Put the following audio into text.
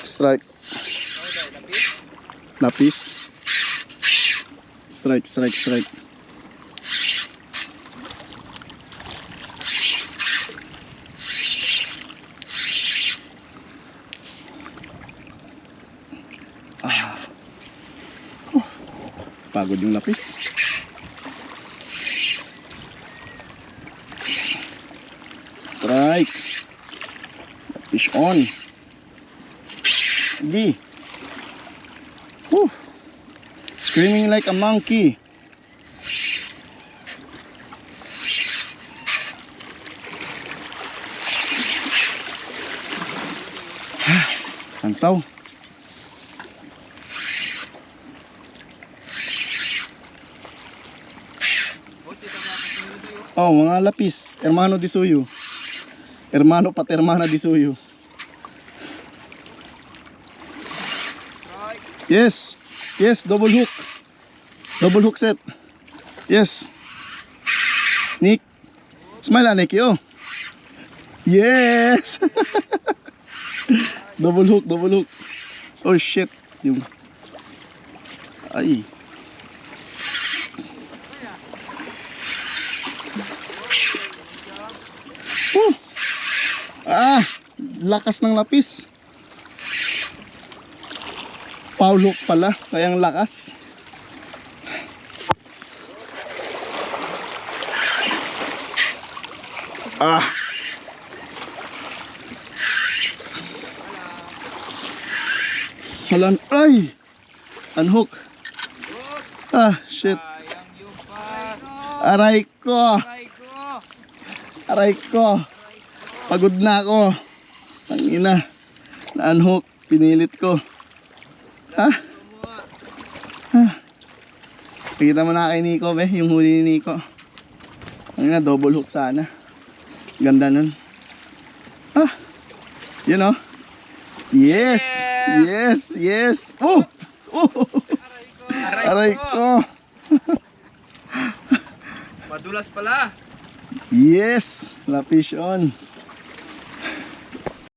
Strike. Lapis. Strike, strike, strike. Pagod yung lapis. Strike. Fish on. Di. Screaming like a monkey. Sansaw. Oh, mga lapis. Hermano di suyo. Hermano patermana di suyo. Yes. Yes, double hook. Double hook set. Yes. Nick. Smile ah, Nicky, oh. Yes. Double hook, double hook. Oh shit. Yung ay. Lakas ng lapis. Foul hook pala, kayang lakas. Halan, ay! Unhook. Shit. Aray ko. Aray ko. Pagod na ako. Ang ina. Na-unhook. Pinilit ko. Pakita mo na kay Nico, be. Yung huli ni Nico. Ang ina, double hook sana. Ganda nun. You know? Yes. Yes. Yes. Aray ko. Madulas pala. Yes. La fish on.